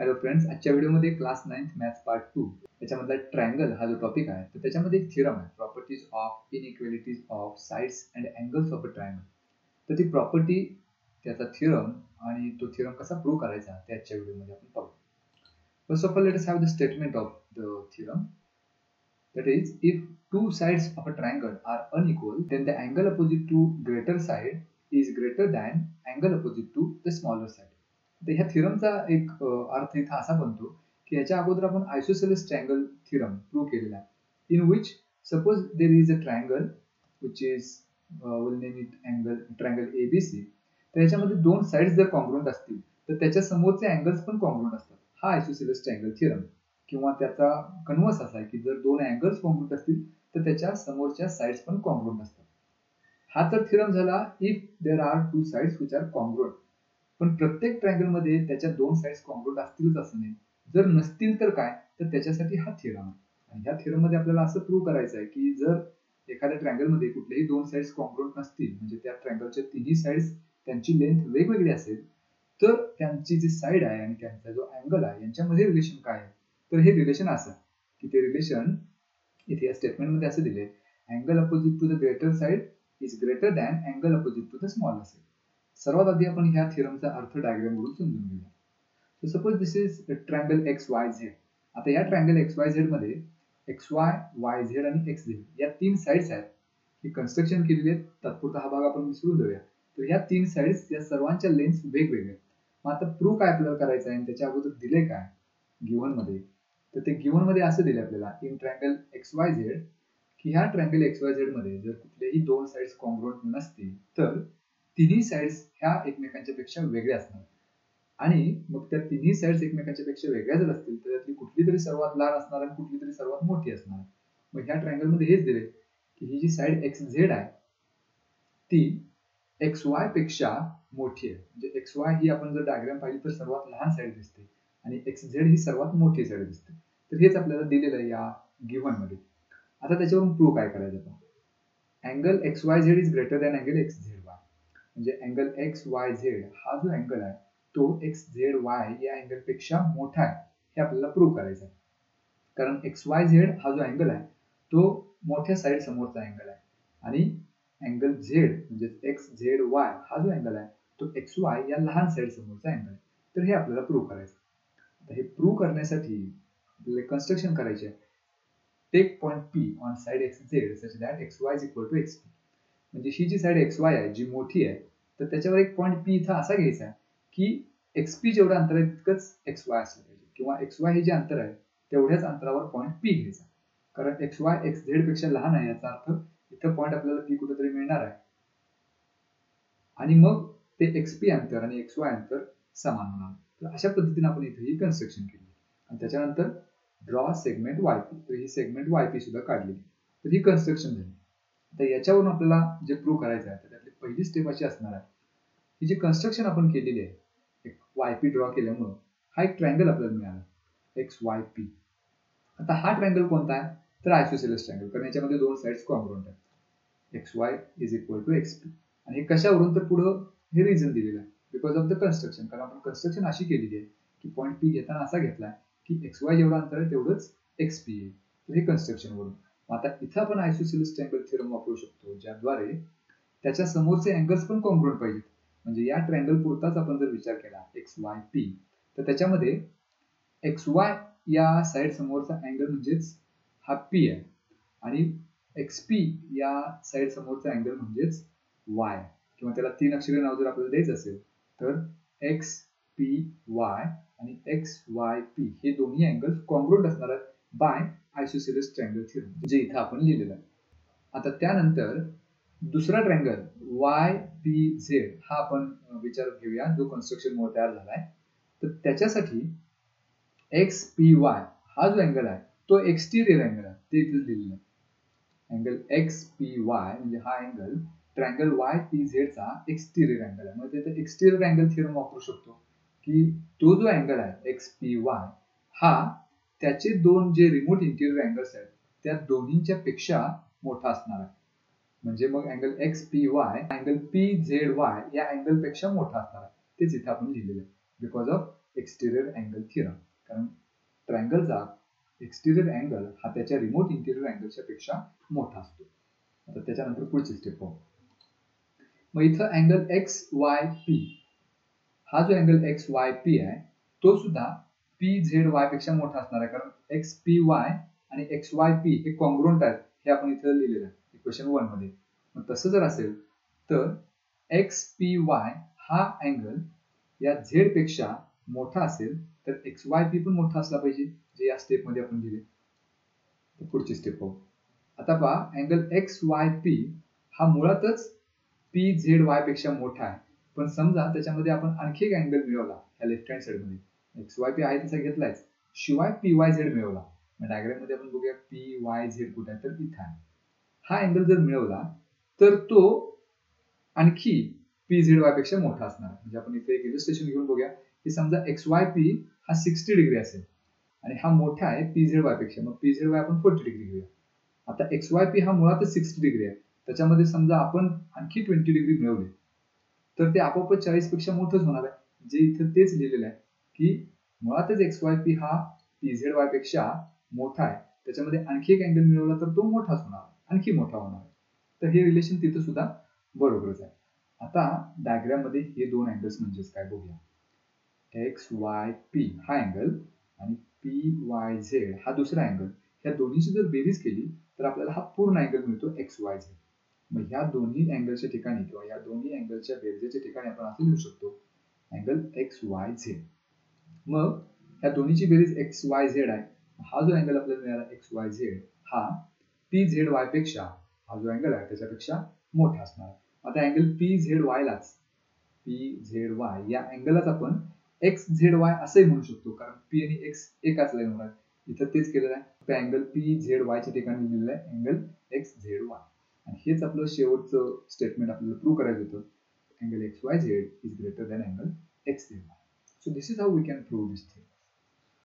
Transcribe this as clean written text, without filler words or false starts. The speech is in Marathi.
हॅलो फ्रेंड्स, आजच्या व्हिडिओमध्ये क्लास 9th मॅथ्स पार्ट 2 याच्यामधला ट्रायंगल हा जो टॉपिक आहे तर त्याच्यामध्ये एक थिअरम आहे, properties of inequalities of sides and angles of a triangle. तर ती प्रॉपर्टी, त्याचा थिअरम आणि तो थिअरम कसा प्रूव्ह करायचा ते आजच्या व्हिडिओमध्ये आपण पाहू. First of all, let us have the statement of the theorem. That is, if two sides of a triangle are unequal, then the angle opposite to greater side is greater than angle opposite to the smaller side. तर ह्या थिअरमचा एक अर्थ इथं असा बनतो की याच्या अगोदर आपण आयसोसेलेस ट्रायंगल थिअरम प्रूव्ह केलेला आहे, in which suppose there is a triangle which is will name it angle triangle ABC. तर याच्यामध्ये दोन साइड्स जर कॉन्ग्रुएंट असतील तर त्याच्या समोरचे अँगल्स पण कॉन्ग्रुएंट असतात. हा आयसोसेलेस ट्रायंगल थिअरम किंवा त्याचा कन्वर्स असा आहे की जर दोन अँगल्स कॉन्ग्रुएंट असतील तर त्याच्या समोरच्या साइड्स पण कॉन्ग्रुएंट असतात. हा तर थिअरम झाला if there are two sides which are congruent. पण प्रत्येक ट्रायंगल मध्ये त्याच्या दोन साइड्स कॉन्ग्रुएंट असतीलच असं नाही. जर नसतील तर काय, तर त्याच्यासाठी हा थिअरम आहे. आणि ह्या थिअरम मध्ये आपल्याला असं प्रूव्ह करायचं आहे की जर एखाद्या ट्रायंगल मध्ये कुठलेही दोन साइड्स कॉन्ग्रुएंट नसतील, म्हणजे त्या ट्रायंगलच्या तिन्ही साइड्स त्यांची लेंथ वेगवेगळी असेल, तर त्यांची जी साइड आहे आणि त्यांचा जो अँगल आहे यांच्यामध्ये रिलेशन काय आहे. तर हे रिलेशन असं की ते रिलेशन इथे या स्टेटमेंट मध्ये असं दिले, angle opposite to the greater side is greater than angle opposite to the smaller side. सर्वात आधी आपण ह्या थिअरमचा अर्थ डायग्राम वरून समजून घेऊया. So suppose this is triangle XYZ. आता या ट्रायंगल XYZ मध्ये XY, YZ आणि XZ या तीन साइड्स आहेत. ही कन्स्ट्रक्शन केलेली आहेत, तात्पुरता हा भाग आपण विसरून जाऊया. तर ह्या तीन साइड्स या सर्वांच्या लेंथ वेगवेगळ्या. मग आता प्रूव्ह काय आपल्याला करायचं आहे, त्याच्या अगोदर दिले काय गिव्हन मध्ये, तर ते गिव्हन मध्ये असं दिले आपल्याला इन ट्रायंगल XYZ की ह्या ट्रायंगल XYZ मध्ये जर कुठलेही दोन साइड्स कॉन्ग्रुएंट नसतील तर तिन्ही साइड्स ह्या एकमेकांच्या पेक्षा वेगळ्या असणार. आणि मग त्या तिन्ही साइड्स एकमेकांच्या पेक्षा वेगळ्या जर असतील तर त्यातली कुठली तरी सर्वात लहान असणार आणि कुठली तरी सर्वात मोठी असणार. मग ह्या ट्रायंगल मध्ये हेच दिले की ही जी साइड XZ आहे ती XY पेक्षा मोठी आहे. म्हणजे XY ही आपण जर डायग्राम पाहिली तर सर्वात लहान साइड दिसते आणि XZ ही सर्वात मोठी साइड दिसते. तर हेच आपल्याला दिलेलं आहे या गिव्हन मध्ये. आता त्याच्यावरून प्रूव्ह काय करायचं आपण, angle XYZ is greater than angle XZY. म्हणजे अँगल XYZ हा जो अँगल आहे तो XZY या अँगल पेक्षा मोठा आहे, हे आपल्याला प्रूव्ह करायचं आहे. कारण XYZ हा जो अँगल आहे तो मोठ्या साइड समोरचा अँगल आहे आणि अँगल Z म्हणजे XZY हा जो अँगल आहे तो XY या लहान साइड समोरचा अँगल आहे. तर हे आपल्याला प्रूव्ह करायचं. आता हे प्रूव्ह करण्यासाठी आपल्याला कन्स्ट्रक्शन करायचे आहे. Take point P on side XZ such that XY is equal to XP. म्हणजे ही जी साइड XY आहे जी मोठी आहे तर त्याच्यावर एक पॉइंट P इथं असा घ्यायचा आहे की XP जेवढं अंतर आहे तितकंच XY असलं पाहिजे, किंवा XY हे जे अंतर आहे तेवढ्याच अंतरावर पॉइंट P घ्यायचा. कारण XY XZ पेक्षा लहान आहे याचा अर्थ इथं पॉइंट आपल्याला P कुठेतरी मिळणार आहे आणि मग ते XP अंतर आणि XY अंतर समान होणार. तर अशा पद्धतीने आपण इथे ही कन्स्ट्रक्शन केली आणि त्याच्यानंतर ड्रॉ सेगमेंट YP. तर ही सेगमेंट YP सुद्धा काढली. तर ही कन्स्ट्रक्शन झाली. तर याच्यावरून आपल्याला जे प्रूव्ह करायचं आहे त्यातली पहिली स्टेप अशी असणार आहे, ही जी कन्स्ट्रक्शन आपण केलेली आहे एक YP ड्रॉ केल्यामुळे हा एक ट्रायंगल आपल्याला मिळाला XYP. आता हा ट्रायंगल कोणता आहे, तर आयसोसेलेस ट्रायंगल, कारण याच्यामध्ये दोन साइड्स कॉन्ग्रुएंट आहेत. XY is equal to XP. आणि हे कशावरून, तर पुढं हे रिझन दिलेलं आहे बिकॉज ऑफ द कन्स्ट्रक्शन. कारण आपण कन्स्ट्रक्शन अशी केलेली आहे की पॉइंट P घेताना असा घेतला की XY जेवढं अंतर आहे तेवढंच XP आहे. तर हे कन्स्ट्रक्शन वरून. आता इथं आपण आयसोसेलेस ट्रायंगल थिअरम वापरू शकतो, ज्याद्वारे त्याच्या समोरचे अँगल्स पण कॉन्ग्रुएंट पाहिजेत. म्हणजे या ट्रायंगल पुरताच आपण जर विचार केला XYP तर त्याच्यामध्ये XY या साइड समोरचा अँगल म्हणजेच हा P आहे आणि XP या साइड समोरचा अँगल म्हणजेच Y, किंवा त्याला तीन अक्षरी नाव जर आपल्याला द्यायचं असेल तर XPY आणि XYP हे दोन्ही अँगल्स कॉन्ग्रुएंट असणार आहेत बाय आयसोसेलेस ट्रायंगल थिअरम, जे इथं आपण लिहिलेलं आहे. आता त्यानंतर दुसरा ट्रायंगल YPZ हा आपण विचारात घेऊया, जो कन्स्ट्रक्शन मुळे तयार झालाय. तर त्याच्यासाठी XPY हा जो अँगल आहे तो एक्सटिरियर अँगल आहे, ते इथे लिहिलेलं आहे. अँगल XPY म्हणजे हा अँगल ट्रायंगल YPZ चा एक्सटिरियर अँगल आहे. म्हणजे इथे एक्सटिरियर अँगल थिअरम वापरू शकतो की तो जो अँगल आहे XPY हा त्याचे दोन जे रिमोट इंटिरियर अँगल्स आहेत त्या दोन्हींच्या पेक्षा मोठा असणार आहे. म्हणजे मग अँगल XPY अँगल PZY या अँगल पेक्षा मोठा असणार आहे. तेच इथे आपण लिहिलेलं आहे बिकॉज ऑफ एक्सटिरियर अँगल थिअरम, कारण ट्रायंगलचा एक्सटिरियर अँगल हा त्याच्या रिमोट इंटिरियर अँगलच्या पेक्षा मोठा असतो. आता त्याच्यानंतर पुढची स्टेप पाहू. मग इथं अँगल एक्स वाय पी, हा जो अँगल एक्स वाय पी आहे तो सुद्धा पी झेड वाय पेक्षा मोठा असणार आहे, कारण एक्स पी वाय आणि एक्स वाय पी हे कॉन्ग्रुएंट आहेत, हे आपण इथं लिहिलेलं आहे इक्वेशन 1 मध्ये. मग तसं जर असेल तर एक्स पी वाय हा अँगल या झेड पेक्षा मोठा असेल तर एक्स वाय पी पण मोठा असला पाहिजे, जे या स्टेप मध्ये आपण लिहिले. पुढची स्टेप पाहू. आता पहा, अँगल एक्स वाय पी हा मुळातच पी झेड वाय पेक्षा मोठा आहे, पण समजा त्याच्यामध्ये आपण आणखी एक अँगल मिळवला या लेफ्ट हँड साइड मध्ये, एक्स वाय पी आहे तसा घेतलायच, शिवाय पी वाय झेड मिळवला. मग डायग्राम मध्ये आपण बघूया पी वाय झेड कुठे आहे, तर इथं आहे. हा अँगल जर मिळवला तर तो आणखी पी झेड वाय पेक्षा मोठा असणार. म्हणजे आपण इथे एक इलस्ट्रेशन घेऊन बघूया की समजा एक्स वाय पी हा 60 डिग्री असेल आणि हा मोठा आहे पी झेड वाय पेक्षा, मग पी झेड वाय आपण 40 डिग्री घेऊया. आता एक्स वाय पी हा मुळातच 60 डिग्री आहे, त्याच्यामध्ये समजा आपण आणखी 20 डिग्री मिळवले तर ते आपोआपच 40 पेक्षा मोठंच होणार आहे, जे इथं तेच लिहिलेलं आहे की मुळातच एक्स वाय पी हा पी झेड वाय पेक्षा मोठा आहे, त्याच्यामध्ये आणखी एक अँगल मिळवला तर तो मोठाच होणार, आणखी मोठा होणार. तर हे रिलेशन तिथं सुद्धा बरोबरच आहे. आता डायग्राम मध्ये हे दोन अँगल्स म्हणजेच काय बघूया. एक्स वाय पी हा अँगल आणि पी वाय झेड हा दुसरा अँगल, या दोन्हीची जर बेरीज केली तर आपल्याला हा पूर्ण अँगल मिळतो एक्स वाय झेड. मग ह्या दोन्ही अँगलच्या ठिकाणी किंवा या दोन्ही अँगलच्या बेरजेच्या ठिकाणी आपण असं लिहू शकतो अँगल एक्स वाय झेड. मग ह्या दोन्हीची बेरीज एक्स वाय झेड आहे. हा जो अँगल आपल्याला मिळाला एक्स वाय झेड हा पी झेड वाय पेक्षा, हा जो अँगल आहे त्याच्यापेक्षा मोठा असणार. आता अँगल पी झेड वाय लाच, पी झेड वाय या अँगललाच आपण एक्स झेड वाय असंही म्हणू शकतो, कारण पी आणि एक्स एकाच लाईनवर आहे. इथं तेच केलेलं आहे, तर अँगल पी झेड वायच्या ठिकाणी लिहिलेलं आहे अँगल एक्स झेड वाय. आणि हेच आपलं शेवटचं स्टेटमेंट आपल्याला प्रूव्ह करायचं होतं, angle X Y Z is greater than angle X Z Y. So this is how we can prove this thing.